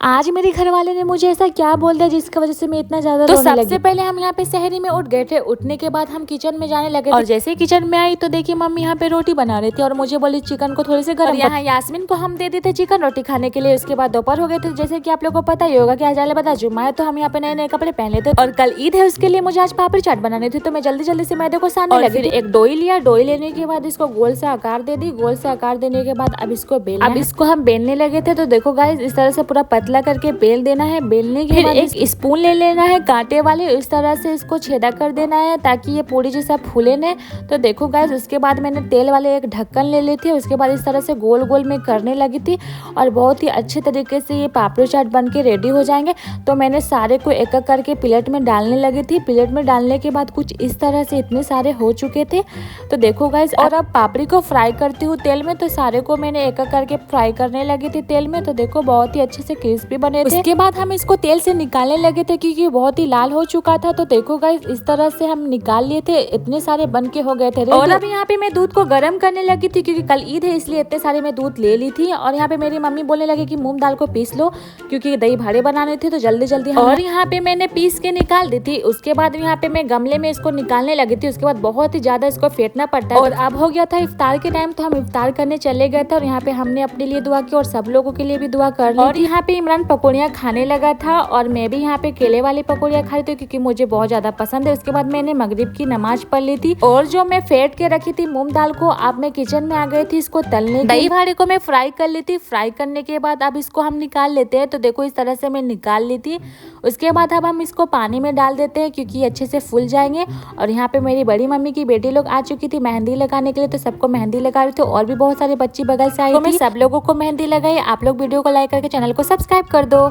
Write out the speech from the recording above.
आज मेरे घर वाले ने मुझे ऐसा क्या बोल दिया जिसकी वजह से मैं इतना ज्यादा रोने लगी। सबसे पहले हम यहाँ पे शहरी में उठ गए थे। उठने के बाद हम किचन में जाने लगे और जैसे किचन में आई तो देखिए मम्मी यहाँ पे रोटी बना रही थी और मुझे बोली चिकन को थोड़ी सी गर्म। यहाँ यास्मीन को हम दे देते चिकन रोटी खाने के लिए। उसके बाद दोपहर हो गए थे। जैसे की आप लोग को पता ही होगा कि आज बता जुम्मा है तो हम यहाँ पे नए नए कपड़े पहन लेते और कल ईद है उसके लिए मुझे आज पापड़ी चाट बनानी थी तो मैं जल्दी जल्दी से मैदे को सानने लगी। एक डोई लिया, डोई लेने के बाद इसको गोल से आकार दे दी। गोल से आकार देने के बाद अब इसको हम बेलने लगे थे। तो देखो गाइस इस तरह से पूरा पतला करके बेल देना है। बेलने के बाद एक स्पून ले लेना है कांटे वाले, इस तरह से इसको छेदा कर देना है ताकि ये पूरी जैसा फूले न। तो देखो गाइस उसके बाद मैंने तेल वाले एक ढक्कन ले ली थी। उसके बाद इस तरह से गोल गोल में करने लगी थी और बहुत ही अच्छे तरीके से ये पापड़ी चाट बन के रेडी हो जाएंगे। तो मैंने सारे को एक एक करके प्लेट में डालने लगी थी। प्लेट में डालने के बाद कुछ इस तरह से इतने सारे हो चुके थे। तो देखो गाइस और अब पापड़ी को फ्राई करती हूँ तेल में। तो सारे को मैंने एक एक करके फ्राई करने लगी थी तेल में। तो देखो बहुत ही अच्छे से क्रिस्पी बने थे। उसके बाद हम इसको तेल से निकालने लगे थे क्योंकि बहुत ही लाल हो चुका था। तो देखो गाइस इस तरह से हम निकाल लिए थे। इतने सारे बन के हो गए थे। और अब यहाँ पे मैं दूध को गर्म करने लगी थी क्योंकि कल ईद है इसलिए इतने सारे मैं दूध ले ली थी। और यहाँ पे मेरी मम्मी बोलने लगी कि मूंग दाल को पीस लो क्योंकि दही भाड़े बनाने थे तो जल्दी जल्दी। और यहाँ पे मैंने पीस के निकाल दी थी। उसके बाद यहाँ पे मैं गमले में इसको निकालने लगी थी। उसके बाद बहुत ही ज्यादा इसको फेंटना पड़ता है। और अब हो गया था इफ्तार के टाइम तो हम इफ्तार करने चले गए थे और यहाँ पे हमने अपने लिए दुआ की और सब लोगों के लिए भी दुआ कर ली। और यहाँ पे इमरान पकौड़ियाँ खाने लगा था और मैं भी यहाँ पे केले वाली पकौड़ियाँ खा रही थी क्योंकि मुझे बहुत ज्यादा पसंद है। उसके बाद मैंने मगरिब की नमाज पढ़ ली थी और जो मैं फेंट के रखी थी मूंग दाल को अब मैं किचन में आ गई थी इसको तलने। दही भाड़े को मैं फ्राई कर ली थी। फ्राई करने के बाद अब इसको हम निकाल लेते हैं। तो देखो इस तरह से मैं निकाल ली थी। उसके बाद अब हम इसको पानी में डाल देते हैं क्योंकि अच्छे से फूल जाएंगे। और यहाँ पे मेरी बड़ी मम्मी की बेटी लोग आ चुकी थी मेहंदी लगाने के लिए। तो सबको मेहंदी लगा रहे थे और भी बहुत सारे बच्ची बगल से आई थी। मैं सब लोगों को मेहंदी लगाई। आप लोग वीडियो को लाइक करके चैनल को सब्सक्राइब कर दो।